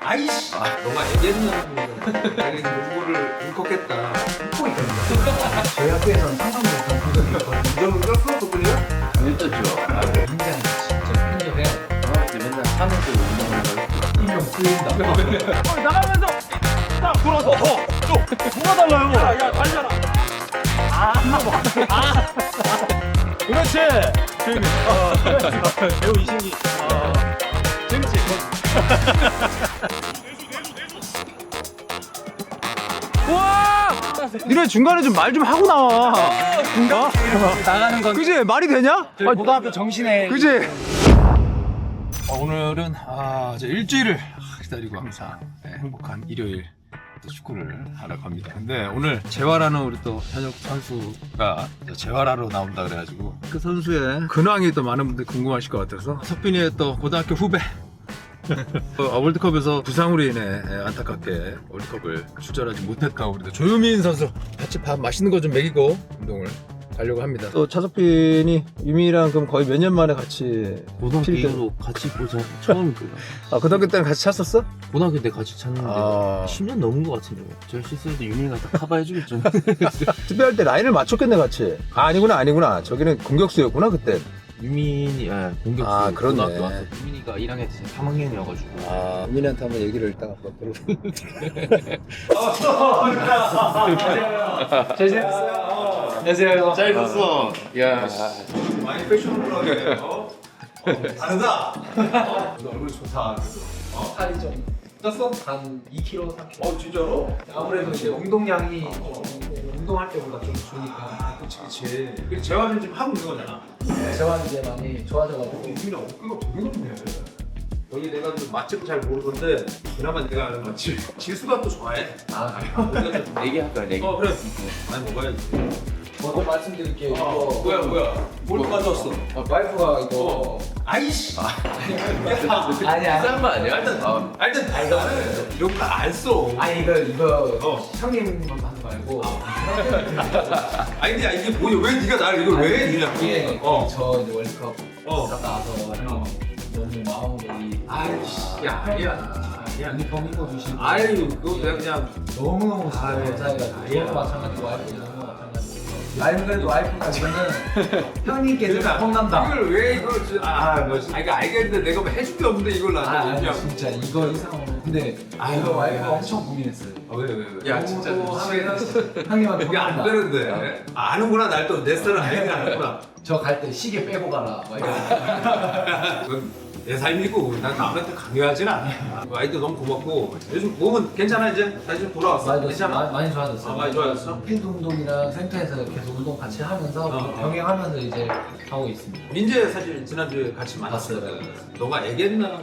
아이씨. 너가 얘기했나? 자기 농구를 울컥했다. 웃고 있거든요. 저희 학교에서는 상상도 못한 분들이었거든요. 너 울컥 그분이야? 재밌었죠. 굉장히 진짜 편집해야 돼. 맨날 하면서 운동하는 거. 인명 쓰인다. 나가면서 딱 돌아서 뭐가 달라요? 야 달려라. 그렇지. 배우 이신기. 재밌지. 우와! 니네 중간에 좀 말 좀 하고 나와. 나가는 건 그지? 말이 되냐? 고등학교 정신에 그지? 오늘은 이제 일주일을 기다리고 항상 행복한 일요일 또 축구를 하러 갑니다. 근데 오늘 재활하는 우리 또 현역 선수가 재활하러 나온다 그래가지고 그 선수의 근황이 또 많은 분들 궁금하실 것 같아서 석빈이의 또 고등학교 후배 월드컵에서 부상으로 인해 안타깝게 월드컵을 출전하지 못했던 우리 조유민 선수 같이 밥 맛있는 거 좀 먹이고 운동을 가려고 합니다. 또 차석빈이 유민이랑 그럼 거의 몇 년 만에 같이 고등학교 필드. 이후로 같이 보자. 처음이고요. 고등학교 때는 같이 찼었어? 고등학교 때 같이 찼는데 아. 10년 넘은 것 같은데. 제가 실수해도 유민이가 다 커버해주겠죠. 특별할 때 라인을 맞췄겠네 같이. 아니구나. 저기는 공격수였구나 그때. 유민이 공격수. 아, 그렇네. 고등학교 와서 유민이가 1학년 때 3학년이어가지고. 유민이한테 한번 얘기를 일단 한번 들어볼게요. 안녕하세요. 잘 있었어. 야. 많이 패션블러게. 다르다. 너 얼굴 좋다. 살이 좀 떴어? 한 2kg, 3kg. 진짜로? 아무래도 이제 운동량이 운동할 때보다 좀 주니까. 그치. 그래 재활을 좀 하고 있는 거잖아. 재활 이제 많이 좋아져가지고. 유민아 어깨가 되게 높네. 여기 내가 좀 맛집을 잘 모르던데 그나마 내가 아는 맛집. 지수가 또 좋아해. 아, 그래요? 우리가 좀 내기할까요, 내기? 그래. 많이 먹어야지. 먼저 말씀드릴게요. 이거 뭐야? 뭘 가져왔어? 와이프가 이거 아이씨. 아니야. 싼 거 아니야? 일단 이런 거 안 써. 아니 이거 어. 형님만 하는 거 말고 아니 근데 이게 뭐야? 왜 네가 나를 이걸 왜 해주냐고. 이게 저 이제 월드컵 어. 갔다 와서 형 너무 마음이 아이씨. 야 아니야. 유니폼 입어주시고 아유 그거 내가 그냥 너무너무 아유, 감사해가지고 아니야. 저도 마찬가지고 와이프도 너무 마찬가지고 아니 그래도 와이프가 이거는 형님께서 폼난다. 이걸 왜 이걸 이거 알겠는데 내가 뭐 해줄 게 없는데 이걸 나한테 아니 얘기하고. 진짜 이거 이상으로 근데 이거 와이프가 엄청 고민했어요. 왜? 야 진짜 하면 형님한테 이게 안 폼난다. 되는데. 아는구나 날 또 내 스타일은 아는구나. 저 갈 때 시계 빼고 가라 막 이런. 그건 내 삶이고 난 남한테 강요하진 않아. 아이도 너무 고맙고 요즘 몸은 괜찮아 이제? 다시 좀 돌아왔어? 괜찮아? 많이 좋아졌어요. 많이 좋아졌어? 필드 운동이랑 센터에서 계속 운동 같이 하면서 병행하면서 이제 하고 있습니다. 민재 사실 지난주에 같이 만났었거든. 너가 애겠나?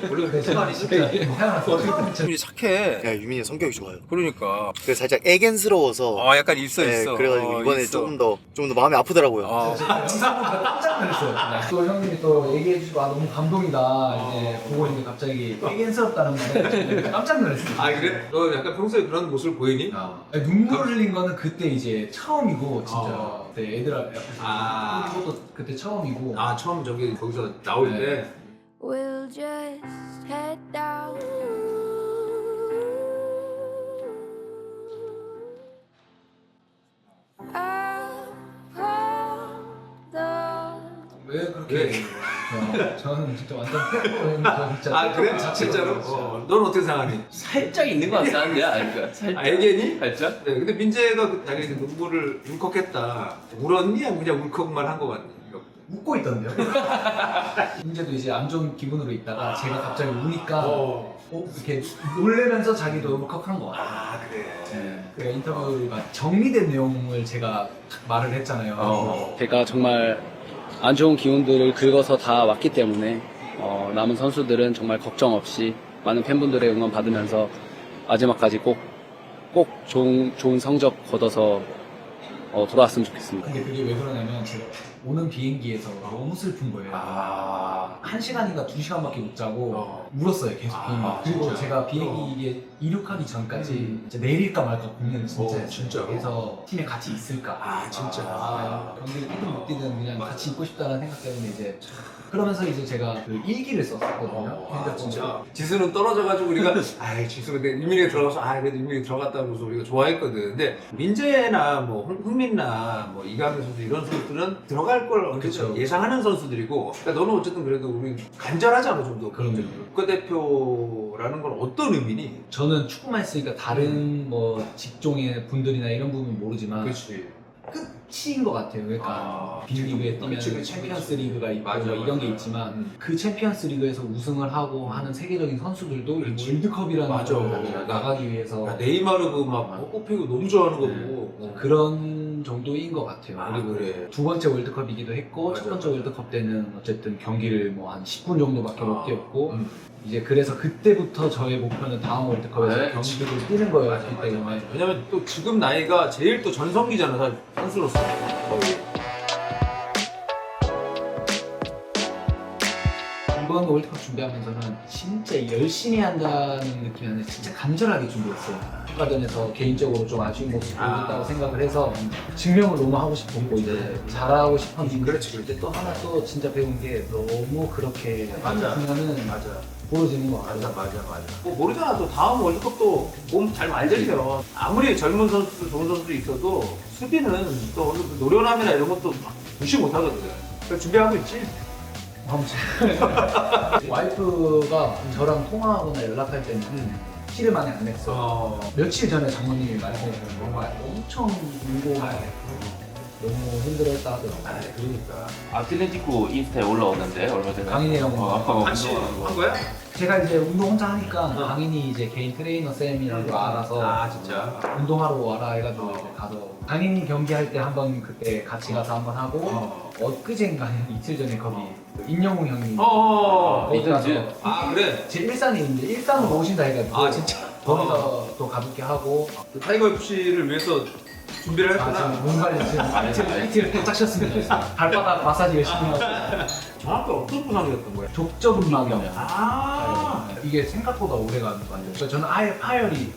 원래 그 시간이 진짜 유민이 착해. 야, 유민이 성격이 좋아요. 그러니까. 그래서 살짝 애견스러워서. 약간 있어. 그래가지고 이번에 있어. 조금 더 마음이 아프더라고요. 지상보다 깜짝 놀랐어요. 또 형님이 또 얘기해 주시고 너무 감동이다 이제 보고 있는데 갑자기 애견스럽다는 말에 깜짝 놀랐어요. 아 그래? 너 약간 평소에 그런 모습을 보이니? 아니, 눈물 흘린 거는 그때 이제 처음이고 진짜 그때 애들 앞에서 아. 그것도 그때 처음이고 아 처음 거기서 나올 네. 때 We'll just head down. 왜 그렇게 저는 진짜 완전 팬이에요. 진짜 아 그래? 자체가 진짜로? 진짜. 넌 어떻게 생각하니? 살짝 있는 거 같았는데, 그러니까. 살짝. 애견이? 살짝? 네, 근데 민재가 자기 눈물을 울컥했다. 울었니? 아니면 그냥 울컥만 한 거 같니? 웃고 있던데요? 문제도 이제 안 좋은 기분으로 있다가 제가 갑자기 우니까 이렇게 놀래면서 자기도 울컥한 거 같아요. 아 그래. 네. 그 인터뷰가 정리된 내용을 제가 말을 했잖아요. 제가 정말 안 좋은 기운들을 긁어서 다 왔기 때문에 남은 선수들은 정말 걱정 없이 많은 팬분들의 응원 받으면서 마지막까지 꼭 좋은 성적 거둬서 돌아왔으면 좋겠습니다. 근데 그게 왜 그러냐면 제가 오는 비행기에서 너무 슬픈 거예요. 아 1시간인가 2시간밖에 못 자고 어. 울었어요 계속. 아, 그리고 진짜? 제가 비행기 이게 이륙하기 전까지 이제 내릴까 말까 고민을 진짜 했어요. 진짜로? 그래서 팀에 같이 있을까. 아 진짜. 경기를 뛰든 못 뛰든 그냥 같이 있고 싶다는 생각 때문에 이제 그러면서 이제 제가 그 일기를 썼었거든요. 아, 핸드폰으로. 진짜 지수는 떨어져가지고 우리가 아이 지수가 유민이가 들어가서 아 그래도 유민이 들어갔다고 해서 우리가 좋아했거든. 근데 민재나 뭐 흥민나 뭐 이강인 선수 이런 선수들은 들어갈 걸 그쵸. 예상하는 선수들이고 그러니까 너는 어쨌든 그래도 우리 간절하잖아 좀 더. 그럼요. 국가대표라는 건 어떤 의미니? 저는 축구만 했으니까 다른 뭐 직종의 분들이나 이런 부분은 모르지만 그렇지. 끝인 것 같아요. 그러니까 빅리그에 뛰면 그치, 그치, 챔피언스 그치. 리그가 있고 맞아, 뭐 이런 맞아. 게 있지만 그 챔피언스 리그에서 우승을 하고 하는 세계적인 선수들도 이 월드컵이라는 맞아. 걸 나가기 위해서 야, 네이마르 그막 뽑히고 너무 좋아하는 거 보고 그런 정도인 것 같아요. 아, 그리고 그래. 두 번째 월드컵이기도 했고 맞아, 첫 번째 맞아. 월드컵 때는 어쨌든 경기를 뭐 한 10분 정도밖에 못 뛰었고 음. 이제 그래서 그때부터 저의 목표는 다음 월드컵에서 네. 경기를 뛰는 거였기 때문에 왜냐면 또 지금 나이가 제일 또 전성기잖아 사실 선수로서. 이번 월드컵 준비하면서는 진짜 열심히 한다는 느낌이 아니라 진짜 간절하게 준비했어요. 축구단에서 개인적으로 좀 아쉬운 모습 보였다고 생각을 해서 증명을 너무 하고 싶었고 이제 잘하고 싶었는데 그렇지. 근데 또 하나 또 진짜 배운 게 너무 그렇게 맞아. 하면은 맞아. 보여지는 거 같아요. 맞아. 뭐 모르잖아. 또 다음 월드컵도 몸 잘 만들면 아무리 젊은 선수들 좋은 선수들이 있어도 수비는 또 어느 정도 노련함이나 이런 것도 막 무시 못 하거든. 그래서 준비하고 있지. 와이프가 저랑 통화하거나 연락할 때는 티를 많이 안 냈어. 며칠 전에 장모님이 말씀해주신 정말 엄청 울고 너무 힘들었다 하더라고요. 그러니까. 아틀레티코 인스타에 올라오는데 얼마 전에. 강인이랑 같이 한 거야? 제가 이제 운동 혼자 하니까 강인이 이제 개인 트레이너 쌤이라는 걸 알아서 아 진짜. 운동하러 와라 해가지고 이제 가서 강인이 경기할 때 한번 그때 같이 가서 한번 하고 엊그젠가 이틀 전에 거기 그 임영웅 형님 거기 가서 이틀째? 아 그래. 제 일산이 있는데 일산으로 오신다 해가지고 아 진짜. 거기서 또 가볍게 하고 그 타이거 FC를 위해서 준비를 했구나. 지금 몸 관리 지금 이틀 바짝 쉬었습니다. 발바닥 마사지 열심히 하고 정확히 어떤 부상이었던 거야? 족저근막염. 아. 이게 생각보다 오래 가는 거 같아요. 그래서 저는 아예 파열이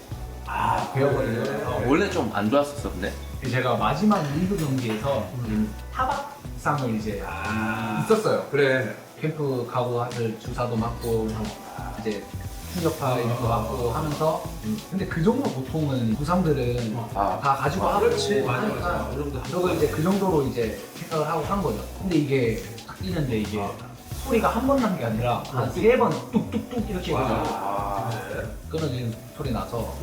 되었거든요. 원래 좀 안 좋았었어 근데. 제가 마지막 리그 경기에서 타박상을 이제 있었어요. 그래. 캠프 가고 하실 주사도 맞고 이제 충격파 이런 거 맞고 하면서 근데 그 정도 보통은 부상들은 다 가지고 하고 그렇지. 맞아. 하니까 어느 정도 저도 이제 그 정도로 이제 생각을 하고 한 거죠. 근데 이게 딱 뛰는데 이게 소리가 한 번 난 게 아니라 한 3번 뚝뚝뚝 이렇게 해가지고 끊어지는 소리 나서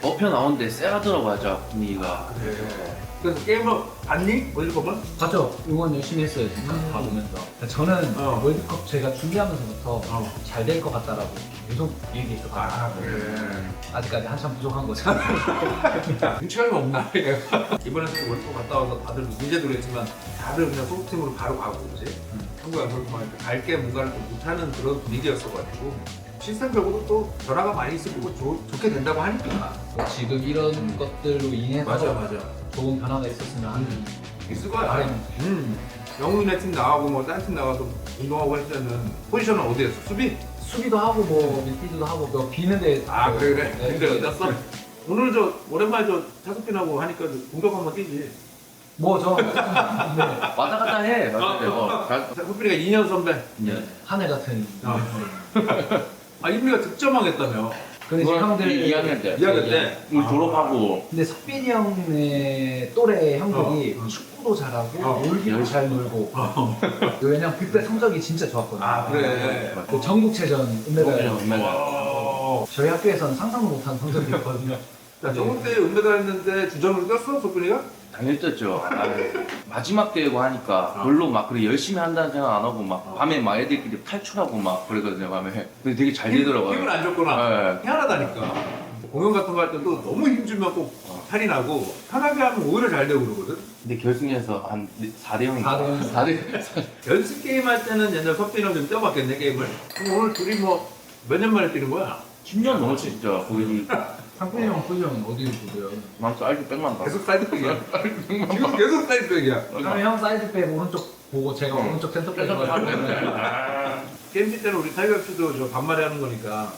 업혀 나오는데 세가더라고 하자 분위기가. 그래서 게임을 봤니? 월드컵은? 맞죠? 응원 열심히 했어요 진짜 봐보면서 저는 월드컵 제가 준비하면서부터 잘 될 것 같다라고 계속 얘기했었거든요. 그래. 아직까지 한참 부족한 거죠. 눈치가 좀 없나? 이번에 또 월드컵 갔다 와서 다들 문제도 그랬지만 다들 그냥 소속팀으로 바로 가고 그지? 한국에 월드컵 갈게 뭔가를 좀 못하는 그런 분위기였어가지고 시스템적으로 또 변화가 많이 있을 거고 좋게 된다고 하니까. 지금 이런 것들로 인해서 맞아. 좋은 변화가 있었으면 하는 있을 거야. 바람입니다. 영웅이네 팀 나가고 뭐 딴 팀 나가서 운동하고 할 때는 포지션은 어디였어? 수비? 수비도 하고 뭐 밀피드도 하고 뭐 비는데 그래. 네. 근데 어땠어? 오늘 저 오랜만에 저 타석빈하고 하니까 공격 한번 뛰지. 뭐저 네. 왔다 갔다 해. 타석빈이가 2년 선배. 하늘 같은 이민이가 득점왕했다며. 근데 지금 형들 2학년 때. 2학년 때. 우리 졸업하고. 근데 석빈이 형의 또래 형들이 축구도 잘하고 놀기도 잘 놀고 왜냐면 그때 성적이 진짜 좋았거든요. 그래. 그 전국체전 은메달 어. 저희 학교에서는 상상도 못한 성적이었거든요. 자, 저번 때 은메달 했는데 주전으로 떴어, 석빈이가? 당연히 떴죠. 마지막 대회고 하니까 별로 막 그래 열심히 한다는 생각 안 하고 막 밤에 막 애들끼리 탈출하고 막 그러거든요 밤에. 근데 되게 잘 되더라고요. 힘을 안 줬구나. 네. 희한하다니까. 공연 같은 거 할 때도 너무 힘주면 꼭 탈이 나고 편하게 하면 오히려 잘 되고 그러거든. 근데 결승에서 한 4대 0인가? 4대0. 연습 게임 할 때는 옛날 석빈이랑 좀 뛰어봤겠네, 게임을. 그럼 오늘 둘이 뭐 몇 년 만에 뛰는 거야? 10년 넘었지 진짜. 거의 상빈이 형, 소지 형 어디를 보세요? 난 사이즈 백만 봐. 계속 사이드백이야. 지금 계속 사이드백이야. 그러면 형 사이드백 오른쪽 보고 제가 오른쪽 센터백 하고 게임즈 때는 우리 타이거 FC도 저 반말이 하는 거니까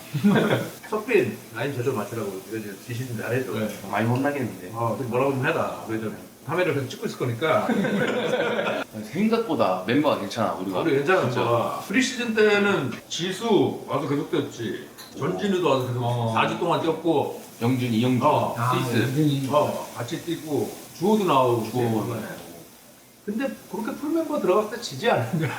석빈 라인 저저 맞추라고 이거 이제 지시는 잘해줘. 많이 혼나겠는데. 좀 뭐라고 좀 해라. 그래서 카메라를 계속 찍고 있을 거니까. 생각보다 멤버가 괜찮아 우리가. 우리 괜찮아. 진짜. 뭐. 프리시즌 때는 지수 와서 계속 뛰었지. 전진우도 와서 계속 4주 동안 뛰었고, 영준이, 이영준, 시스. 은근히 같이 뛰고, 주호도 나오고. 주호. 근데 그렇게 풀멤버 들어갔을 때 지지 않았냐?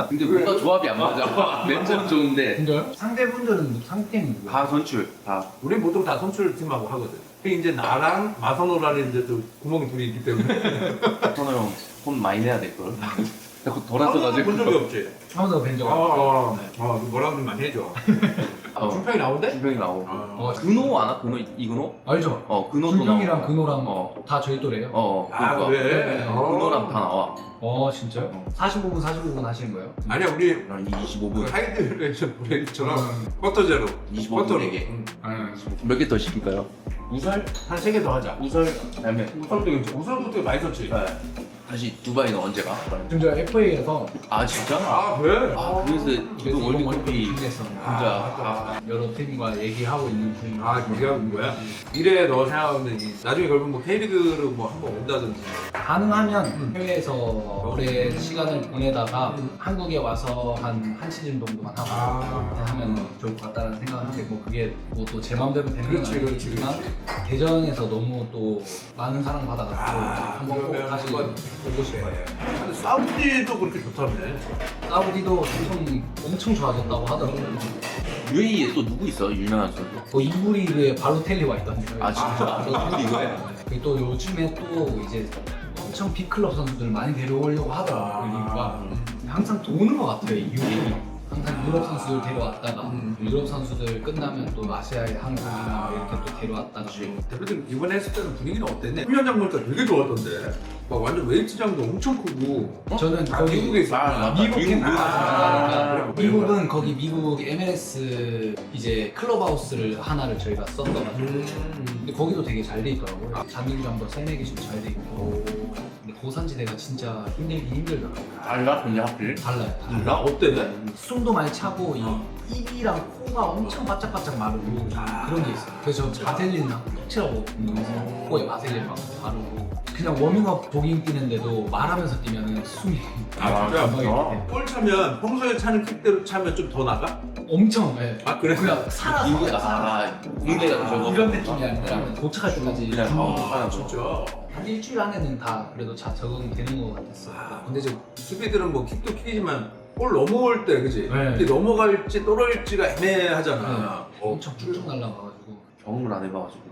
근데 뭔가 조합이 안 맞아. 멤버는 좋은데 진짜요? 상대분들은 상대는 누구야? 다 선출 다. 우리 보통 다 선출팀하고 하거든. 근데 이제 나랑 마선호라는 이제 또 구멍이 둘이 있기 때문에. 선호 형혼 많이 내야 될 걸. 자꾸 돌아서가지고. 본 적이 없지. 한 번도 뵌 적 없어요. 뭐라고 좀 많이 해줘. 어, 준평이 나온대? 준평이 나오고. 어, 근호 아나? 근호 이근호? 알죠? 근호도 준평이랑 나와. 근호랑 어. 다 저희 또래요. 그러니까. 그래? 근호랑 다 나와. 진짜요? 45분 하시는 거예요? 아니야, 우리 난 그 25분. 하이드레이션 브레이크처럼 쿼터제로. 25분 쿼터로. 4개. 응. 몇 개 더 시킬까요? 우설? 한 3개 더 하자. 우설 그다음에 우설도 괜찮아. 우설도 되게 많이 썼지. 다시 두바이는 언제 가? 지금 저 FA에서 아 진짜? 그래? 그래서 그 월드컵이 준비했어. 진짜 여러 팀과 얘기하고 있는 중이고. 얘기하고 있는 거야? 미래에 너 생각하면 나중에 결국 뭐 K리그로 뭐 한번 온다든지. 가능하면 해외에서 오래 시간을 보내다가 한국에 와서 한 시즌 정도만 하고 하면 좋을 것 같다는 생각을 하게 뭐 그게 뭐 또 제 마음대로 되는 건 그렇지, 아니지만 대전에서 너무 또 많은 사랑 받아가지고 한번 꼭 다시 보고 싶어요. 근데 사우디도 그렇게 좋다며. 사우디도 엄청 좋아졌다고 하더라고요. UAE에 또 누구 있어? 유명한 선수? 그 이브리그에 발로텔리 와 있던데요. 아 진짜? 누구 이거야? 그리고 또 요즘에 또 이제 엄청 빅클럽 선수들 많이 데려오려고 하더라고요. 리그가 항상 도는 것 같아요. 이 유럽이. 항상 유럽 선수들 데려왔다가 유럽 선수들 끝나면 또 아시아의 한국이나 이렇게 또 데려왔다가 대표님 이번에 했을 때는 분위기는 어땠네? 훈련장 보니까 되게 좋았던데. 막 완전 웨이트장도 엄청 크고. 저는 거기 미국에 있어. 미국 캠프 그래. 가니까 미국은 거기 미국 MLS 이제 클럽하우스를 하나를 저희가 썼더라고요. 근데 거기도 되게 잘 돼 있더라고요. 잔디구장도 3-4개씩 잘 돼 있고. 근데 고산지대가 진짜 힘들긴 힘들더라고요. 달라? 근데 하필? 달라요. 나 어때? 숨도 많이 차고 이 입이랑 코가 엄청 바짝바짝 마르고 그런 게 있어요. 그래서 저 바셀린 톡치라고 코에 바셀린 막 바르고 그냥 워밍업 조깅 뛰는데도 말하면서 뛰면 숨이 진짜? 볼 차면 평소에 차는 킥대로 차면 좀 더 나가? 엄청 그래? 그냥 살아서 공대가 저거 이런 느낌이 아니라 도착할 때까지 그냥 아 진짜. 한 일주일 안에는 다 그래도 적응되는 것 같았어요. 근데 이제 수비들은 뭐 킥도 킥이지만 볼 넘어올 때 그지? 네. 근데 넘어갈지 떨어질지가 애매하잖아. 엄청 쭉쭉 날아가가지고 경험을 안 해봐가지고.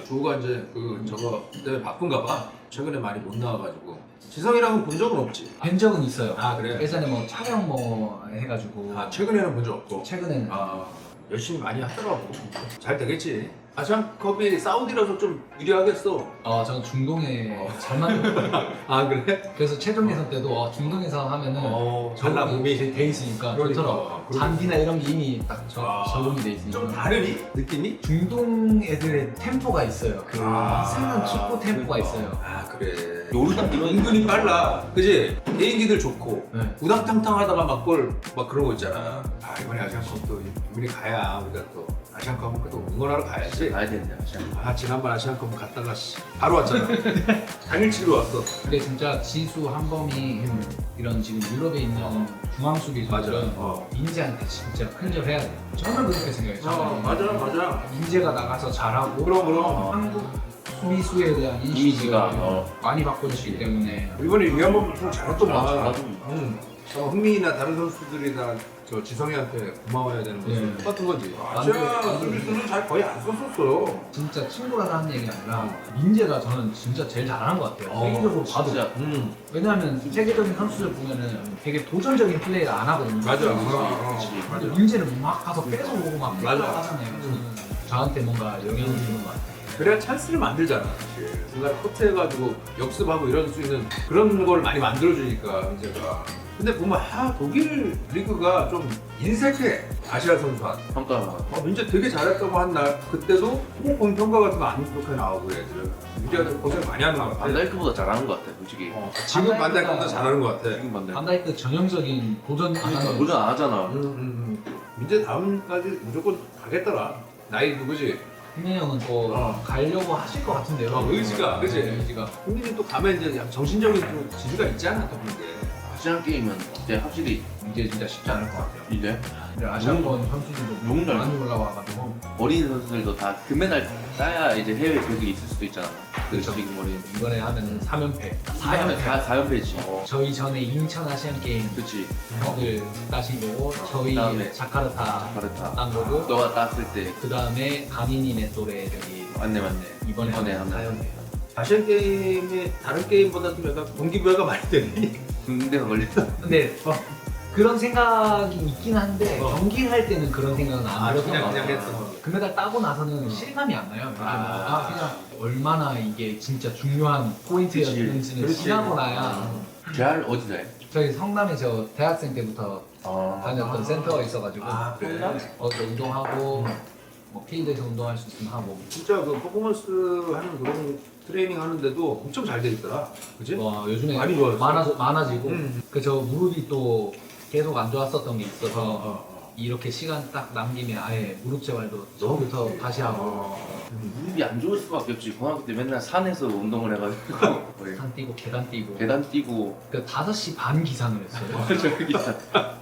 주호가 이제 저거 때문에 바쁜가 봐. 최근에 많이 못 나와가지고. 지성이랑은 본 적은 없지? 뵌 적은 있어요. 그래? 예전에 뭐 촬영 뭐 해가지고 최근에는 본 적 없고. 최근에는 열심히 많이 하더라고. 잘 되겠지. 아시안컵이 사우디라서 좀 유리하겠어. 저는 중동에 잘 맞는 그래? 그래서 최종 예선 때도 중동에서 하면은 잘나 몸이 돼 있으니까 그러니까. 좋더라고. 잔디나 이런 게 이미 딱 적응이 돼 있으니까. 좀 다르니? 느낌이? 중동 애들의 템포가 있어요. 그 쓰는 축구 템포가 있어요. 그래. 요르단 이런 은근히 빨라. 그지? 개인기들 좋고. 네. 우당탕탕 하다가 막 그런 거 있잖아. 이번에 아시안컵도 이번에 가야 우리가 또 아시안컵은 또 응원하러 가야지. 가야 되는데 아시안. 지난번 아시안컵 갔다가 바로 왔잖아. 당일치기로 왔어. 근데 진짜 지수 한범이 이런 지금 유럽에 있는 중앙 수비수들은 맞아. 인재한테 진짜 큰절해야 돼. 저는 그렇게 생각해요. 맞아. 인재가 나가서 잘하고 그럼. 한국 수비수에 대한 이미지가 많이 바꿔주시기 때문에 이번에 유한범 좀 잘했더만. 잘하더만. 흥민이나 다른 선수들이나 저 지성이한테 고마워야 되는 거지. 네. 똑같은 거지. 남들- 아시아 수비수는 잘 거의 안 썼었어요. 진짜 친구라서 하는 얘기 아니라 인재가 저는 진짜 제일 잘하는 것 같아요. 세계적으로 봐도. 진짜 왜냐하면 세계적인 선수들 보면은 되게 도전적인 플레이를 안 하거든요. 맞아. 근데 인재를 막 가서 뺏어오고 막 맞아. 하잖아요. 저한테 뭔가 영향을 주는 것 같아요. 그래야 찬스를 만들잖아. 중간에 커트해가지고 역습하고 이런 수 있는 그런 걸 많이 만들어주니까 이제가. 근데 보면 독일 리그가 좀 인색해. 아시아 선수한. 평가 민재 되게 잘했다고 한 날 그때도 꼭 보면 평가 같은 거 안 좋게 나오고 애들은. 민재가 고생 많이 하는 것 같아. 반다이크보다 잘하는 것 같아 솔직히. 지금 반다이크보다 잘하는 것 같아. 지금 반다이크. 반다이크 전형적인 도전 안 하는 도전 안 하잖아. 민재 다음까지 무조건 가겠더라. 나이도 그지? 흥민이 형은 또 가려고 하실 것 같은데요. 의지가 그지? 의지가. 흥민이 또 가면 이제 정신적인 좀 지주가 있잖아 또 그런 게. 아시안 게임은 이제 확실히 이제 진짜 쉽지 않을 것 같아요. 이제 근데 아시아권 선수들도 너무 잘 많이 올라와가지고 어린 선수들도 다 금메달 따야 이제 해외 계획이 있을 수도 있잖아. 그래서 지금 어린 이번에 하면 3연패. 4연패지. 저희 전에 인천 아시안 게임 그렇지. 형들 따신 거고 저희 그다음에 자카르타 바르타. 딴 거고 너가 땄을 때 그 다음에 강인이네 또래들이 맞네. 이번에 하면 하면 4연패. 아시안 게임이 다른 게임보다 좀 약간 동기부여가 많이 되니. 군대가 걸렸다. 근데 그런 생각이 있긴 한데 경기를 할 때는 그런 생각은 안 들었던 것 그냥 같아요. 했어. 금메달 따고 나서는 실감이 안 나요. 그냥 얼마나 이게 진짜 중요한 포인트였는지는 그렇지. 지나고 나야. 대할 어디다 해? 저희 성남에 저 대학생 때부터 다녔던 센터가 있어가지고 그래. 저 운동하고 뭐 필드에서 운동할 수 있으면 하고 진짜 그 퍼포먼스 하는 그런 트레이닝 하는데도 엄청 잘 돼 있더라. 그지? 와 요즘에 많이 좋아졌어. 많아지고 음. 그 저 무릎이 또 계속 안 좋았었던 게 있어서 이렇게 시간 딱 남기면 아예 무릎 재활도 처음부터 다시 하고 무릎이 안 좋을 수밖에 없지. 고등학교 때 맨날 산에서 운동을 해가지고 거의 산 뛰고 계단 뛰고 계단 뛰고 그 5시 반 기상을 했어요. 저기 그리고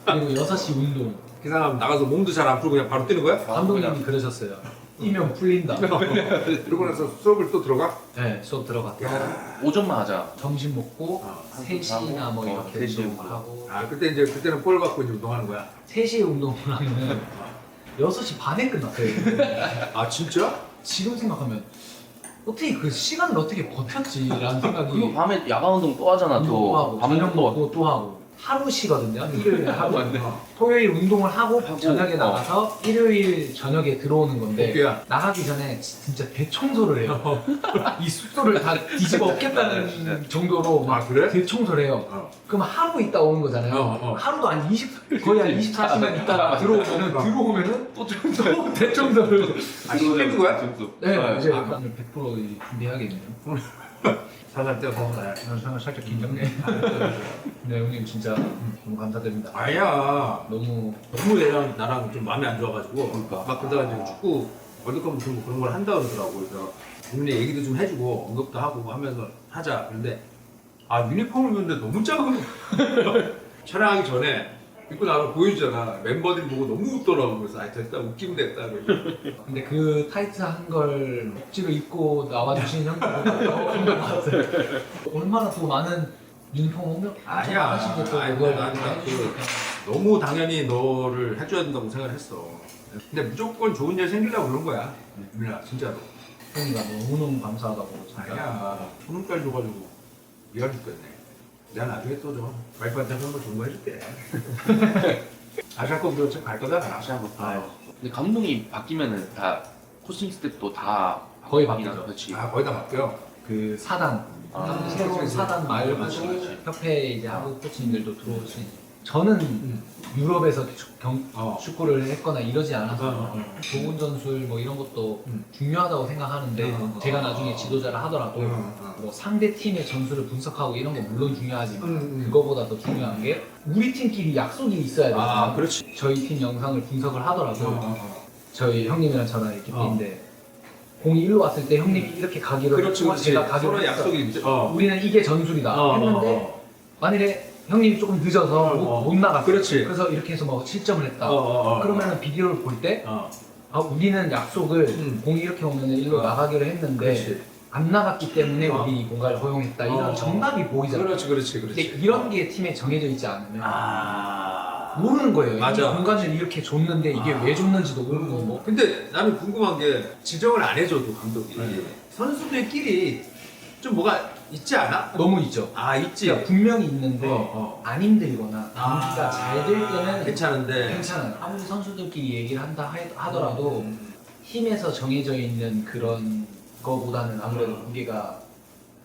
6시 운동. 기상하면 나가서 몸도 잘 안 풀고 그냥 바로 뛰는 거야? 감독님이 그러셨어요. 뛰면 풀린다. 그러고 나서 수업을 또 들어가? 네, 수업 들어갔다. 오전만 하자. 점심 먹고 3시나 뭐 이렇게 3시 운동을 하고 그때는 볼 받고 이제 운동하는 거야. 3시에 운동을 하면 6시 반에 끝났어요. 아 진짜? 지금 생각하면 어떻게 그 시간을 어떻게 버텼지라는 생각이 그리고 밤에 야간 운동 또 하잖아. 운동도 하고 밤 저녁 운동 먹고 또 하고 하루 쉬거든요. 일요일에 하루 토요일 운동을 하고 저녁에 나가서 일요일 저녁에 들어오는 건데 복귀야. 나가기 전에 진짜 대청소를 해요. 이 숙소를 다 뒤집어 엎겠다는 정도로 막 그래? 대청소를 해요. 그럼 하루 있다 오는 거잖아요. 하루도 한 거의 한 24시간 있다가 들어오면은 또 대청소를 시키는 거야? 네, 이제 100% 준비해야겠네요. 살살 뛰어서 저는 살짝 긴장돼. 네, 형님 진짜 너무 감사드립니다. 아야 너무 너무 얘랑 나랑 좀 마음이 안 좋아가지고 그러니까. 막 그러다가 이제 축구 월드컵 무슨 뭐 그런 걸 한다 그러더라고. 그래서 국내 얘기도 좀 해주고 언급도 하고 하면서 하자. 그런데 유니폼을 입는데 너무 작아. 촬영하기 전에 입고 나가서 보여주잖아. 멤버들이 보고 너무 웃더라고. 그래서 됐다 웃기면 됐다. 근데 그 타이트한 걸 억지로 입고 나와주신 형들 너무 감동받았어요. 얼마나 또 많은 유니폼 오면 아니야. 하시고 또 아니, 그걸 난 해주니까. 너무 당연히 너를 해줘야 된다고 생각을 했어. 근데 무조건 좋은 일 생기려고 그런 거야. 유민아 진짜로. 형이가 너무너무 감사하다고 진짜. 아니야. 손흥까지 줘가지고 미안 죽겠네. 내가 나중에 또 좀 와이프한테 한번 좋은 거 해줄게. 아시아컵 그렇죠 갈 거다 나. 아시아컵 가요. 근데 감독이 바뀌면은 다 코칭 스텝도 다 거의 바뀌나? 바뀌죠. 그렇지. 거의 다 바뀌어. 그 사단 새로운 그렇지. 사단 말고 그렇지, 그렇지. 협회 이제 한국 코치님들도 들어오시. 저는 유럽에서 축구를 했거나 이러지 않아서 좋은 전술 뭐 이런 것도 중요하다고 생각하는데 제가 나중에 지도자를 하더라도 뭐 상대 팀의 전술을 분석하고 이런 거 물론 중요하지만 그거보다 더 중요한 게 우리 팀끼리 약속이 있어야 돼요. 그렇지. 저희 팀 영상을 분석을 하더라도 저희 형님이랑 저랑 이렇게 뛰는데 공이 일로 왔을 때 형님이 이렇게 가기로 그렇지, 했고 그렇지. 제가 가기로 서로 했어. 약속이 있지. 우리는 이게 전술이다 했는데 만일에 형님이 조금 늦어서 못 나갔어. 그렇지. 그래서 이렇게 해서 뭐 실점을 했다. 그러면은 비디오를 볼 때 우리는 약속을 공이 이렇게 오면 일로 나가기로 했는데 그렇지. 안 나갔기 때문에 우리 이 공간을 허용했다. 이런 정답이 보이잖아. 그렇지. 근데 이런 게 팀에 정해져 있지 않으면 모르는 거예요. 맞아. 이 공간을 이렇게 줬는데 이게 왜 줬는지도 모르고 뭐. 근데 나는 궁금한 게 지정을 안 해줘도 감독이 선수들끼리 좀 뭐가 있지 않아? 너무 있죠. 있지. 그러니까 분명히 있는데 안 힘들거나 경기가 잘 될 때는 괜찮은데. 괜찮아요. 아무리 선수들끼리 얘기를 한다 하더라도 팀에서 정해져 있는 그런 거보다는 아무래도 무게가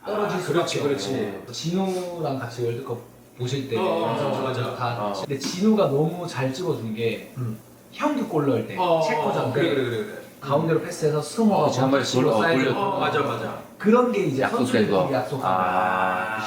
떨어질 수밖에 그렇지. 없고 진우랑 같이 월드컵 보실 때 맞아. 다. 근데 진우가 너무 잘 찍어준 게 형규 골 넣을 때 체코전 때 그래. 가운데로 패스해서 스토머가 지난번에 뒤로 사이드로 맞아. 그런 게 이제 약속된 선수들끼리 거. 약속한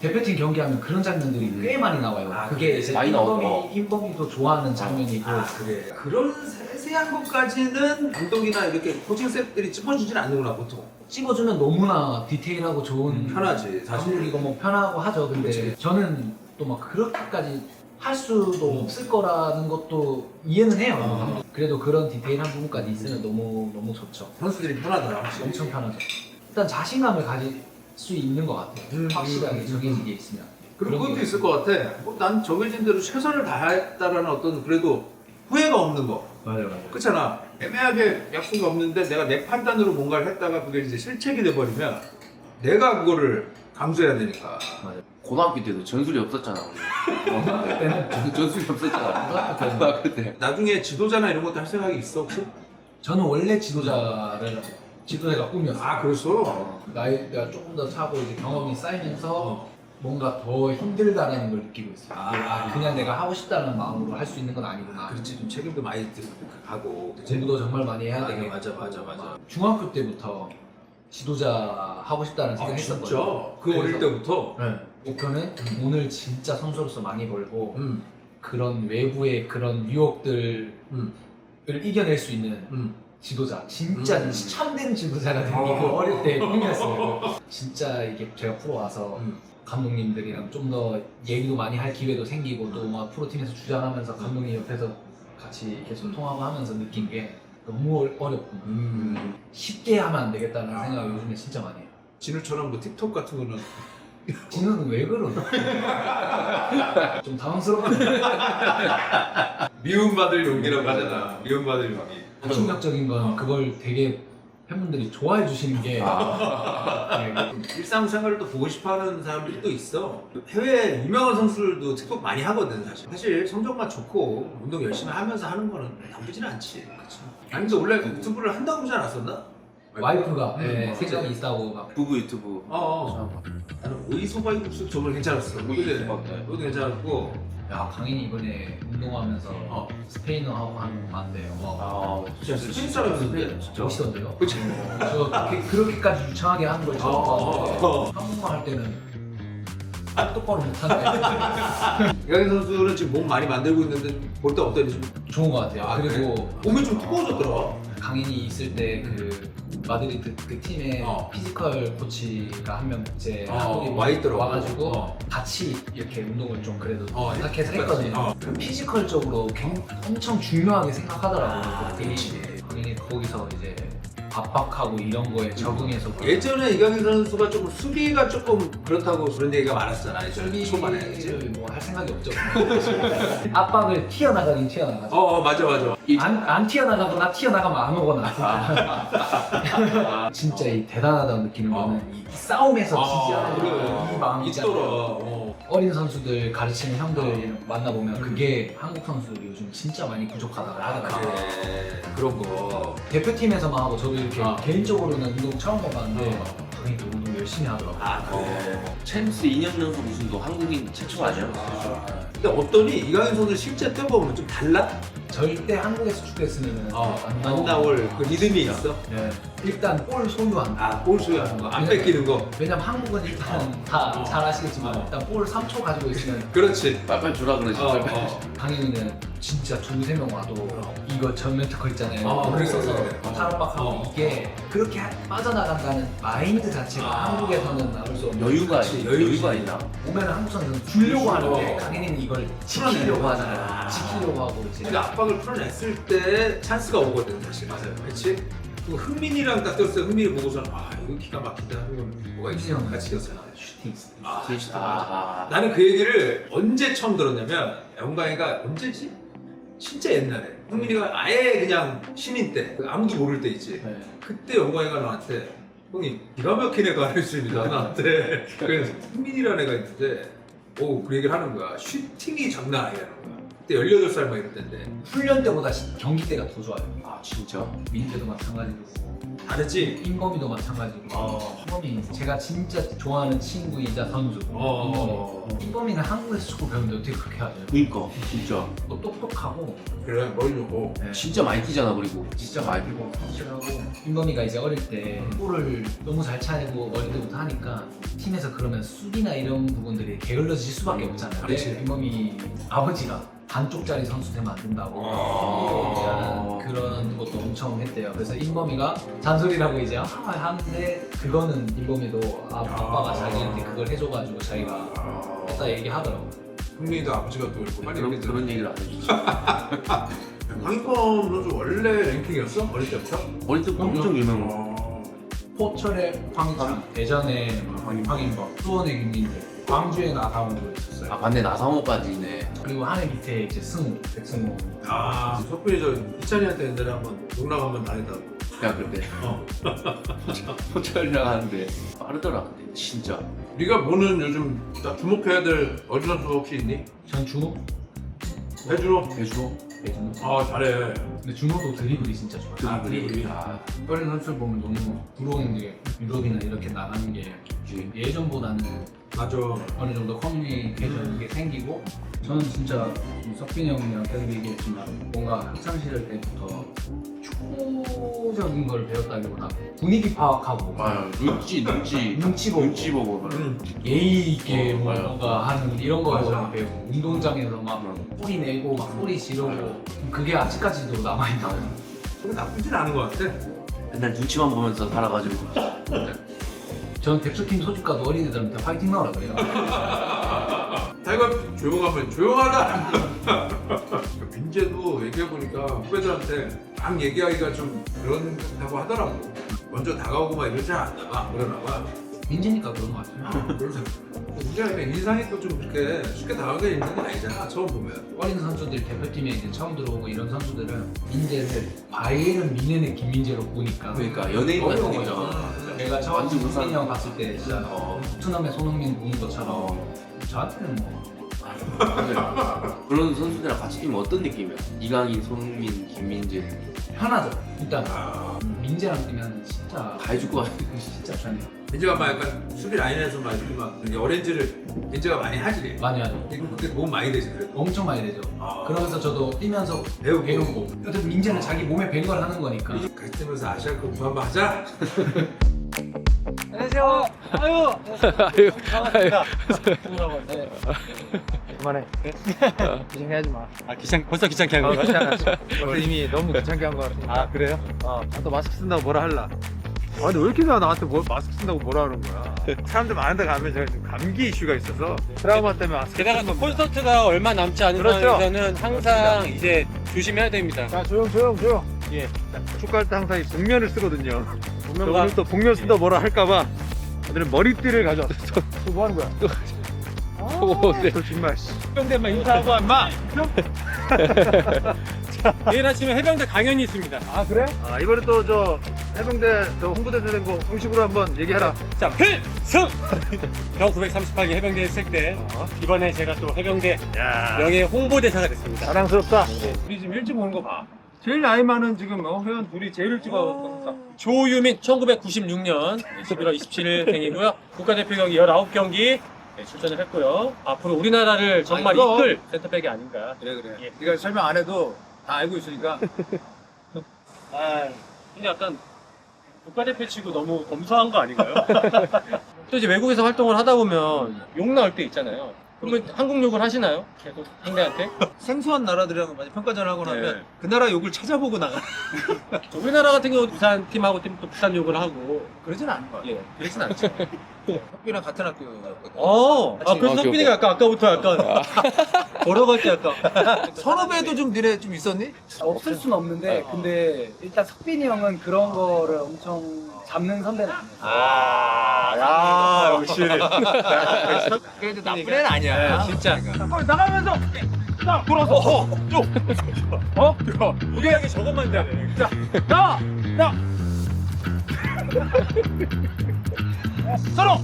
대표팀 경기하면 그런 장면들이 꽤 많이 나와요. 그게 이제 많이 나오고. 인범이도 좋아하는 장면이고 그래. 그런 세세한 것까지는 감독이나 이렇게 코칭 스태프들이 짚어주진 않는구나 보통. 찍어주면 너무나 디테일하고 좋은 편하지 사실. 감독이고 뭐 편하고 하죠. 근데 저는 또 막 그렇게까지 할 수도 없을 거라는 것도 이해는 해요. 그래도 그런 디테일한 부분까지 있으면 너무 좋죠. 선수들이 편하더라. 확실히. 엄청 편하죠. 일단 자신감을 가질 수 있는 것 같아요. 확실하게 정해진 게 있으면. 그리고 그런 그것도 게 있을 것 같아. 난 정해진 대로 최선을 다했다라는 어떤 그래도 후회가 없는 거. 맞아요. 그렇잖아. 애매하게 약속이 없는데 내가 내 판단으로 뭔가를 했다가 그게 이제 실책이 돼버리면 내가 그거를 감수해야 되니까. 고등학교 때도 전술이 없었잖아. 우리. 그때는 전술이 없었잖아. 고등학교 고등학교 때. 나중에 지도자나 이런 것도 할 생각이 있어 혹시? 저는 원래 지도자가 꿈이었어요. 아 그랬어? 나이가 조금 더 차고 이제 경험이 쌓이면서 뭔가 더 힘들다라는 걸 느끼고 있어요. 그냥 내가 하고 싶다는 마음으로 할 수 있는 건 아니구나. 그렇지 좀 책임도 많이 하고 공부도 정말 많이 해야 맞아, 되겠고. 맞아. 중학교 때부터 지도자 하고 싶다는 생각 했었거든요. 진짜? 그 어릴 때부터? 네. 목표는 오늘 진짜 선수로서 많이 벌고 음. 그런 외부의 그런 유혹들을 이겨낼 수 있는 지도자, 진짜 참된 지도자가 되는 게 그 어릴 때 꿈이었어요. 진짜 이게 제가 프로 와서 감독님들이랑 좀 더 얘기도 많이 할 기회도 생기고 또 막 프로팀에서 주장하면서 감독님 옆에서 같이 계속 통하고 하면서 느낀 게 너무 어렵고 쉽게 하면 안 되겠다는 생각을 요즘에 진짜 많이 해요. 진우처럼 뭐 틱톡 같은 거는 진우는 왜 그러나? 좀 당황스럽네. 미움받을 용기라고 하잖아. 미움받을 용기. 충격적인 건 그걸 되게 팬분들이 좋아해 주시는 게 일상생활을 또 보고 싶어하는 사람들이 또 있어. 해외 유명한 선수들도 틱톡 많이 하거든 사실. 사실 성적만 좋고 운동 열심히 하면서 하는 거는 나쁘진 않지. 그치. 아니 근데 원래 유튜브를 한다고 그러지 않았었나? 와이프가 맞아. 생각이 있다고 막 부부 유튜브. 나는 오이소바이국수 정말 괜찮았어. 그게 그것도 괜찮았고. 야, 강인이 이번에 운동하면서 스페인어하고 하는 거 많대요. 진짜 스페인 사람인데 진짜. 멋있던데요? 그치. 저 그렇게까지 유창하게 하는 걸 처음 봤는데 한국말 할 때는 똑바로 못하는데 이강인 선수는 지금 몸 많이 만들고 있는데 볼 때 어떠니? 좀 좋은 것 같아요. 그리고 몸이 좀 두꺼워졌더라. 강인이 있을 때 그 마드리드 그 팀에 피지컬 코치가 한 명 이제 한국에 와 있더라고. 와가지고 같이 이렇게 운동을 좀 그래도 부탁해서 그렇지. 했거든요. 그 피지컬적으로 엄청 중요하게 생각하더라고요. 그렇지. 강인이 거기서 이제 압박하고 이런 거에 적응해서 예전에 이강인 선수가 조금 수비가 조금 그렇다고 그런 얘기가 많았잖아. 예전에 초반에. 그치? 뭐할 생각이 없죠. 압박을 튀어나가긴 튀어나가죠. 맞아. 안 튀어나가거나 튀어나가면 안 오거나. 진짜 이 대단하다고 느끼는 거는 이 싸움에서 지지 않는 이 마음이 있더라. 어린 선수들 가르치는 형들 만나보면 그게 한국 선수들이 요즘 진짜 많이 부족하다고 하더라고요. 그런 거. 대표팀에서만 하고 저도 이렇게 개인적으로는 운동 처음 해봤는데 강인도 운동 열심히 하더라고요. 그래. 챔스 2년 연속 우승도 한국인 최초 아니야? 근데 어떠니? 이강인 선수 실제 뛰어보면 좀 달라? 절대 한국에서 축구했으면 안 나올 그 리듬이 있어? 네. 일단 볼 소유한다. 볼 소유하는 거, 안 뺏기는 거. 왜냐면 한국은 일단 다 잘 아시겠지만 일단 볼 3초 가지고 있으면 그렇지. 빨빨 주라 그러지. 강인이는 진짜 두세 명 와도 이거 전면 특허 있잖아요. 그래, 써서 그래. 탈압박하고 이게 그렇게 빠져나간다는 마인드 자체가 한국에서는 나올 수 없는 여유가 있나? 보면 한국 선수는 주려고 하는데 강인이는 이걸 지키려고 하잖아요. 지키려고 하고 이제 근데 압박을 풀어냈을 때 찬스가 오거든, 사실. 맞아요. 그렇지? 그 흥민이랑 딱 떴어요. 흥민이 보고서는 이거 기가 막힌다 하는 건 뭐가 있어? 이지영 같이 겼어요. 슈팅. 나는 그 얘기를 언제 처음 들었냐면 영광이가 언제지? 진짜 옛날에 흥민이가 아예 그냥 신인 때 아무도 모를 때 있지. 네. 그때 영광이가 나한테 형님 기가 막힌 애가 가르쳐줍니다 나한테. 그래서 흥민이라는 애가 있는데 그 얘기를 하는 거야. 슈팅이 장난 아니라는 거야. 그때 18살 막 이럴 때인데. 훈련 때보다 경기 때가 더 좋아요. 아 진짜? 민재도 마찬가지고 다르지? 인범이도 마찬가지고. 인범이 제가 진짜 좋아하는 친구이자 선수. 인범이는 한국에서 축구 배우는데 어떻게 그렇게 하죠? 그니까 진짜 또 똑똑하고 그래, 머리 좋고. 진짜 많이 뛰잖아. 그리고 진짜 많이 뛰고 확실하고. 인범이가 이제 어릴 때 골을 너무 잘 차고 어릴 때부터 하니까 팀에서 그러면 수비나 이런 부분들이 게을러질 수밖에 없잖아요. 그렇지. 인범이 아버지가 반쪽짜리 선수 되면 안 된다고 그런 것도 엄청 했대요. 그래서 인범이가 잔소리라고 이제 하는데 그거는 인범이도 아빠가 자기한테 그걸 해줘가지고 자기가 했다 얘기하더라고. 흥민이도 아버지가 또 이렇게 빨리 그런, 얘기했잖아. 그런 얘기를 안 해주지. 황인범 선수 원래 랭킹이었어? 어릴 때부터? 어릴 때부터 엄청 유명한 포철의 황희찬, 대전의 황인범, 수원의 김민재, 광주에 나상호도 있었어요. 아 반대 나상호까지네. 그리고 하늘 밑에 이제 승우, 백승우. 석빈이 저 희찬이한테 옛날에 한번 농락 한번 당했다고. 대학교 때 포철이랑 하는데 빠르더라. 근데 진짜 네가 보는 요즘 나 주목해야 될 어린 선수 혹시 있니? 전 준호? 배준호? 배주호 배준호. 아 잘해. 근데 준호도 드리블이 진짜 좋아요. 드리블이. 어린 선수를 보면 너무 부러운 게 유럽이나 이렇게 나가는 게 예전보다는 맞아. 어느 정도 커뮤니케이션 게 생기고 저는 진짜 석빈이 형이랑 계속 얘기했지만 뭔가 학창 시절 때부터 축구적인 걸 배웠다기보다 분위기 파악하고 아 눈치 보고 예의 있게 맞아요. 뭔가 하는 이런 거 맞아. 배우고 운동장에서 막 소리 내고 막 소리 지르고 그게 아직까지도 남아있나 봐요. 그게 나쁘진 않은 것 같아. 맨날 눈치만 보면서 살아가지고 저는 대표팀 소집가도 어린애들한테 화이팅 나오라 그래요. 타이거 조용하면 조용하라. 민재도 얘기해보니까 후배들한테 막 얘기하기가 좀 그런다고 하더라고. 먼저 다가오고 막 이러지 않나 봐. 그러나 봐. 민재니까 그런 것 같아요. 그래서 민재가 약간 인상이 또 좀 그렇게 쉽게 다가가게 있는 건 아니잖아. 처음 보면. 어린 선수들 대표팀에 이제 처음 들어오고 이런 선수들은 민재를 바이에른 미넨의 김민재로 보니까 그러니까 연예인 같은 어려운 거죠. 거죠. 내가 처음 완전 손흥민이 형 봤을 때 진짜 토트넘의 손흥민 보는 것처럼 어. 저한테는 뭐 그런 선수들이랑 같이 뛰면 어떤 느낌이야? 이강인, 손흥민, 김민재 편하죠. 일단 민재랑 뛰면 진짜 다 해줄 것 같아. 진짜 편해요. 민재가 막 약간 수비 라인에서 막 이렇게 막 이렇게 어렌지를 민재가 많이 하지. 많이 하죠. 그게 도움 많이 되지. 그래도. 엄청 많이 되죠. 아. 그러면서 저도 뛰면서 배우고 어차피 민재는 자기 몸에 밴 걸 하는 거니까. 같이 뛰면서 아시아컵 우승 한번 하자. 안녕하세요. 그만해. 귀찮게 하지 마. 벌써 귀찮게 한 거야? 벌써 이미 너무 귀찮게 한 거 같아. 아, 그래요? 또 마스크 쓴다고 뭐라 할라. 근데 왜 이렇게 나한테 마스크 쓴다고 뭐라 하는 거야? 사람들 많은 데 가면 제가 지금 감기 이슈가 있어서 트라우마 때문에 마스크. 게다가 또 콘서트가 얼마 남지 않은 그렇죠. 상황에서는 항상 이제 조심해야 됩니다. 자, 조용. 예. 축구할 때 항상 이 복면을 쓰거든요. 복면가? 오늘 또 복면 쓴다 뭐라 할까봐 오늘은 머리띠를 가져왔어. 또 뭐 하는 거야? 또 정말. 해병대만 인사하고 인마. 내일 아침에 해병대 강연이 있습니다. 아, 그래? 이번에 또 저 해병대 저 홍보대사 된 거 공식으로 한번 얘기해라. 자, 필승! 저 938기 해병대 했을 때 이번에 제가 또 해병대 야, 명예 홍보대사가 됐습니다. 자랑스럽다. 우리 지금 일찍 오는 거 봐. 제일 나이 많은 지금 회원 둘이 제일 일찍 와서 조유민 1996년 11월 27일생이고요. 국가대표 경기 19경기 출전을 했고요. 앞으로 우리나라를 정말 이거. 이끌 센터백이 아닌가. 그래. 예. 네가 설명 안 해도 다 알고 있으니까. 근데 약간 국가대표 치고 너무 검소한 거 아닌가요? 또 이제 외국에서 활동을 하다 보면 욕 나올 때 있잖아요. 그러면 한국 욕을 하시나요? 계속 상대한테? 생소한 나라들이랑 많이 평가전을 하고 나면 네. 그 나라 욕을 찾아보고 나가. 우리나라 같은 경우 부산 팀하고 또 부산 욕을 하고 그러진 않은 거야. 예, 그렇진 않죠. 석비랑 같은 학교였거든. 그래서 석빈이가 약간 아까부터 약간 걸어갈 때 약간 선후배도 좀 니네 좀 있었니? 없을 순 없는데 근데 일단 석빈이 형은 그런 거를 엄청 잡는 선배는 아니에요. 역시 그래도 나쁜 애는 아니야. 진짜 나가면서 딱 돌아서 무게하게 저것만 돼야 돼. 서로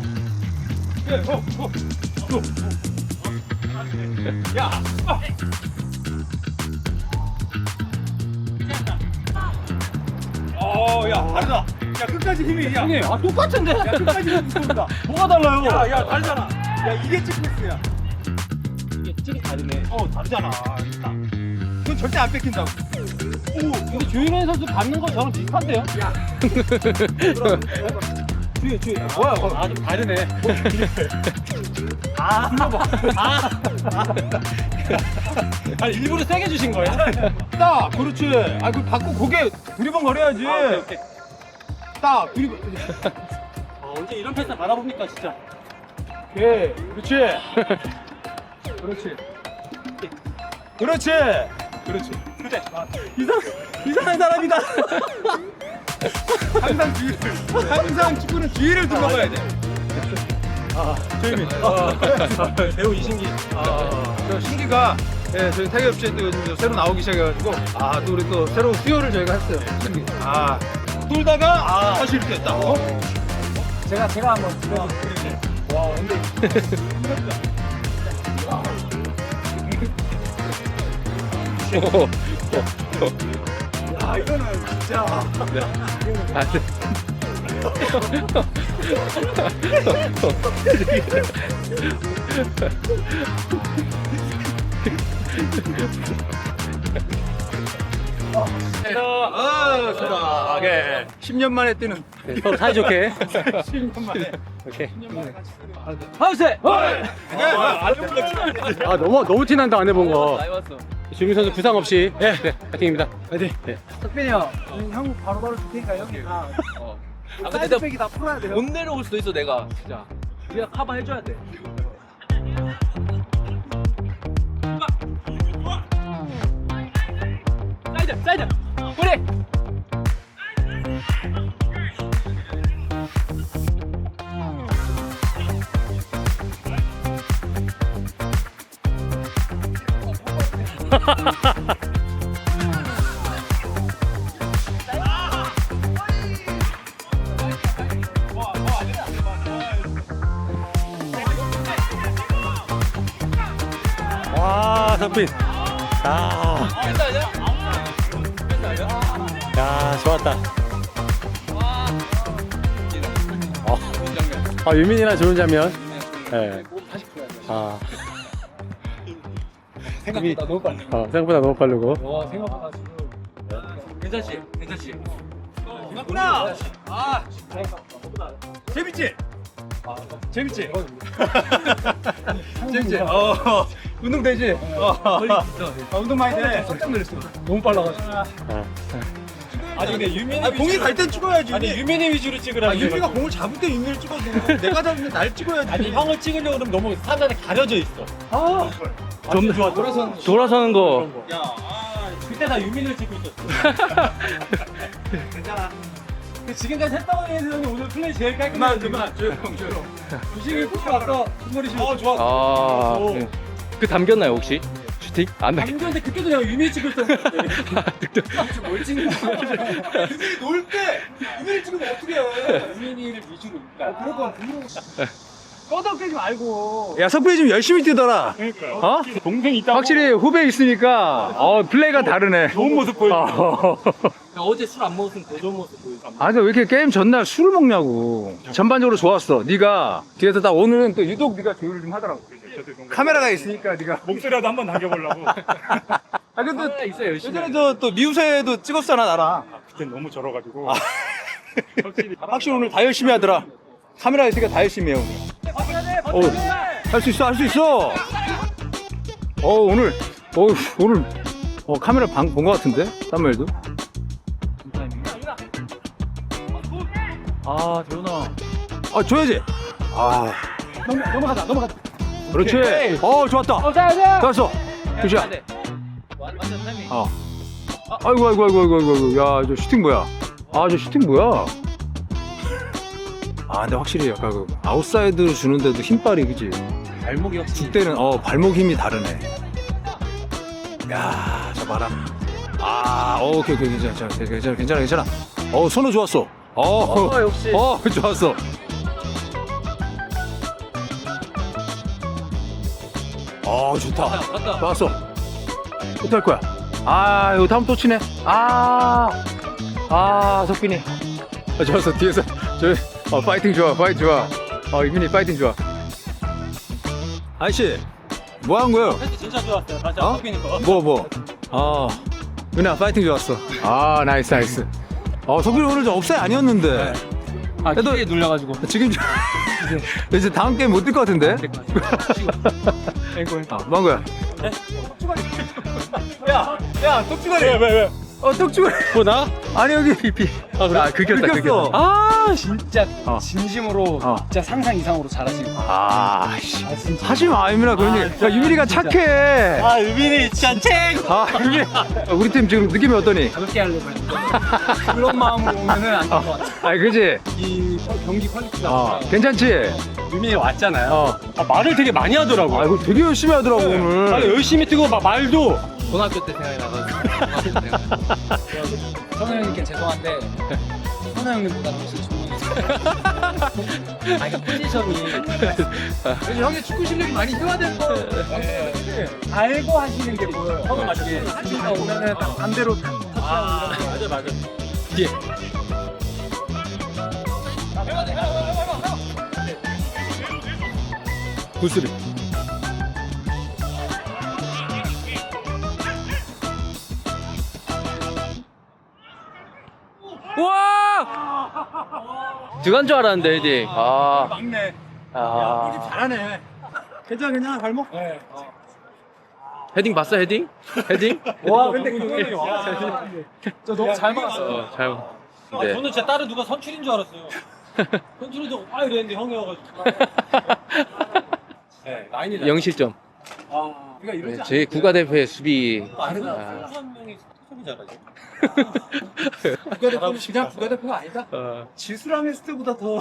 야 다르다. 야 끝까지 힘이 야. 형님, 아 똑같은데? 야 끝까지 힘이 쏜다. 뭐가 달라요? 야 다르잖아. 야 이게 찍패스야. 이게 찌개 다르네. 다르잖아. 그건 절대 안 뺏긴다고. 근데 조윤현 선수 받는 거 저랑 비슷한데요? 주희 뭐야? 아, 좀 다르네. 아니, 일부러 세게 주신 거예요? 딱 그렇지. 아 그 받고 고개 두리번거려야지. 오케이. 딱 두리번. 언제 이런 패스 받아봅니까, 진짜? 오케이. 그렇지. 그렇지. 그렇지. 그렇지. 그래. 이상한 사람이다. 항상 축구는 뒤를 둘러봐야 돼. 조이민. 배우 이신기. 저 신기가 저희 타격업체에 또 요즘 새로 나오기 시작해가지고 또 우리 또 새로운 수요를 저희가 했어요. 신기. 돌다가 다시 이렇게 했다. 제가 한번 와 근데 야 이거는 진짜 좋다. 오케이. 10년 만에 뛰는 서로 사이좋게. 10년 만에. 오케이. 하우스! 아, 너무 티난다, 안 해본 거. 조윤현 선수 부상 없이. 네, 파이팅입니다. 파이팅. 석빈이 형 바로바로 줄 테니까 형이 다 사이드백이 다 풀어야 돼요. 못 내려올 수도 있어 내가. 진짜. 네가 커버 해줘야 돼. 사이드! 우리! 와, 석빈. 야, 좋았다. 유민이나 좋은 장면. 네. 생각보다 너무 빨리. 생각보다 너무 빠르고. 와 생각보다 지금 괜찮지? 맞구나. 재밌지? 재밌지? 재밌지? 운동 되지? 운동 많이 돼. 깜짝 놀랐어. 너무 빨라가지고. 아니 근데 유민이 공이 갈 땐 찍어야지. 아니, 유민이 위주로 찍으라는 유민이가 공을 잡을 때 유민을 찍어도 내가 잡으면 날 찍어야지. 아니, 형을 찍으려고 그러면 너무 사람한테 가려져 있어. 좀 좋아. 돌아서는 거. 그때 다 유민을 찍고 있었어. 괜찮아. 지금까지 했던 거에 대해서는 오늘 플레이 제일 깔끔했지만 조용. 주식이 푹 왔어. 승머리 슛. 좋아. 그 담겼나요 혹시? 슈팅? 안 담겼. 안겼는데 그때도 내가 유민이 찍고 있었는데. 뭘 찍는 거야? 유민이 놀 때 유민이 찍으면 어떻게 해? 유민이를 위주로. 그럴 건 꺼덕대지 말고. 야 석빈이 좀 열심히 뛰더라. 그러니까요. 동생이 있다고. 확실히 후배 있으니까 플레이가 다르네. 좋은 모습 보여. 어제 술 안 먹었으면 더 좋은 모습 보여줘. 아니 왜 이렇게 게임 전날 술을 먹냐고. 전반적으로 좋았어. 네가 뒤에서 딱 오늘은 또 유독 네가 조율을 좀 하더라고. 카메라가 있으니까 네가 목소리라도 한번 남겨보려고. 근데 있어요 열심히. 예전에 또 미우새도 찍었잖아 나랑. 그땐 너무 절어가지고. 확실히 오늘 다 열심히 하더라. 카메라 있으니까 다 열심히 해 오늘. 할 수 있어. 오늘 카메라 본 것 같은데 사무엘도. 재훈아. 줘야지. 넘어가자. 그렇지. 좋았다. 좋았어. 굿이야. 완전 타이밍. 아이고. 야, 저 슈팅 뭐야? 저 슈팅 뭐야? 근데 확실히 약간 그 아웃사이드로 주는데도 힘빨이 그지? 발목이 확실히. 죽대는 발목 힘이 다르네. 야, 저 봐라. 오케이, 괜찮아. 선호 좋았어. 역시. 좋았어. 좋다. 갔다. 좋았어. 어떡할 거야? 아 이거 다음 또 치네. 아 석빈이. 좋았어 뒤에서 저 파이팅 좋아 파이팅 좋아. 이민이 파이팅 좋아. 아저씨 뭐 한 거요? 진짜 좋았어요. 맞아. 어? 석빈이 거. 뭐 은아 파이팅 좋았어. 나이스. 석빈이 오늘 좀 업사이 아니었는데. 그래도 눌려가지고. 지금 이제 다음 게임 못 뛸 것 같은데? 뭐 한 거야? 야, 똑주가리. 왜? 떡주가 뭐 나? 아니 여기 PP. 긁혔어. 진짜 진심으로 진짜 상상 이상으로 잘하시고. 씨. 하지 마, 유민아. 그런 얘기. 야, 유민이가 착해. 유빈이 진짜 최고. 유민이. 우리 팀 지금 느낌이 어떠니? 가볍게 하려고 했는데 그런 마음으로 오면은 안 될 것 같아. 그지? 이 경기 퀄리티가 괜찮지? 유빈이 왔잖아요. 말을 되게 많이 하더라고요. 이거 되게 열심히 하더라고, 오늘. 열심히 뛰고 막 말도. 고등학교 때 생각이 나가지고. 선우 형님께 죄송한데 선우 형님보다 훨씬 좋은. 포지션이. 형이 축구 실력이 많이 희화된 거. 알고 하시는 게 보여요. 형은 맞지. 한주가 오면은 딱 반대로 탁. 맞아. 뒤에. 구슬이. 우와! 들어간 줄 알았는데 헤딩. 막내. 아. 잘하네. 괜찮아 발목? 네. 헤딩 봤어 헤딩? 헤딩? 와 근데 그게 저 너무 잘 막았어. 잘. 네. 저는 진짜 다른 누가 선출인 줄 알았어요. 선출인도 이랬는데 형이 와가지고. 네, 라인이 0실점. 우리가 이러지 제 국가대표의 수비. 한 명이 수비 잘하죠. 국가대표는 그냥 국가대표가 아니다. 지수랑 했을 때보다 더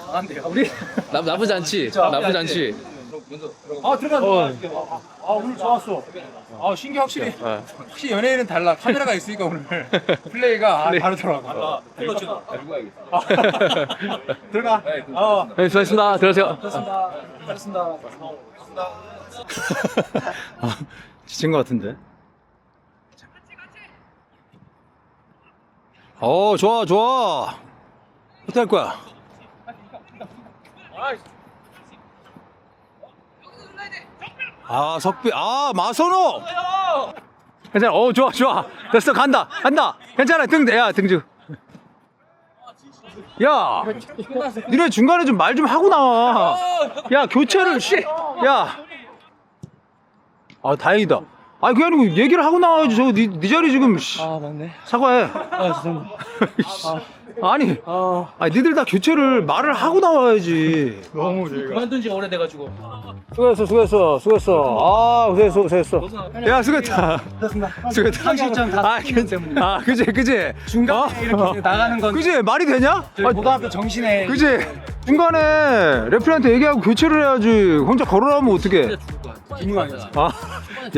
강한데요. 우리. 나쁘지 않지? 나쁘지 않지? 들어가. 오늘 좋았어. 신기 확실히 연예인은 달라. 카메라가 있으니까 오늘 플레이가 다르더라고. 클러치다. 들어가. 네, 수고하셨습니다. 들어가세요. 잘했습니다. 지친 것 같은데. 좋아. 어떻게 할 거야? 석비. 마선호. 괜찮아. 좋아. 됐어. 간다. 괜찮아. 등주. 야, 니네 중간에 좀 말 좀 하고 나와. 야, 교체를 야. 다행이다. 그게 아니고 얘기를 하고 나와야지. 저거 네 자리 지금. 맞네. 사과해. 죄송합니다. 아니 니들 다 교체를 말을 하고 나와야지. 그만둔 지 오래돼가지고. 수고했어. 고생했어. 야, 수고했다. 실점 다 때문에. 그지. 중간에 이렇게 나가는 건. 그지? 말이 되냐? 고등학교 정신에. 그지? 중간에 레프리한테 얘기하고 교체를 해야지. 혼자 걸어나오면 어떡해.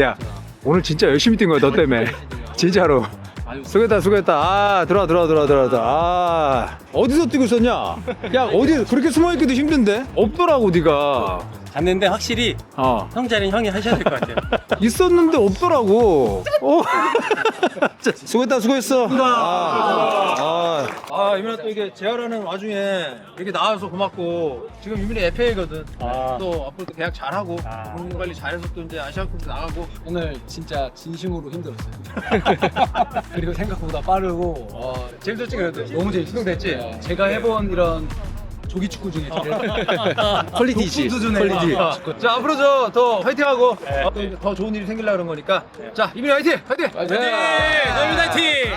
야, 오늘 진짜 열심히 뛴 거야, 너 때문에. 진짜로. 수고했다. 들어와. 어디서 뛰고 있었냐? 야, 어디 그렇게 숨어있기도 힘든데? 없더라고, 네가. 갔는데 확실히 형 자리는 형이 하셔야 될 것 같아요. 있었는데 없더라고. 수고했어. 유민아 또 이게 재활하는 와중에 이렇게 나와서 고맙고. 지금 유민이 FA거든. 또 앞으로 또 계약 잘하고 건강 관리 잘해서 또 이제 아시안컵도 나가고. 오늘 진짜 진심으로 힘들었어요. 그리고 생각보다 빠르고 재밌었지 그래도. 너무 재밌었어. 됐지. 제가 해본 이런 조기 축구 중에 퀄리티지. 퀄리티. 자, 앞으로 더 화이팅하고 더 좋은 일이 생기려고 그런 거니까. 자, 이민이 화이팅! 네, 화이팅!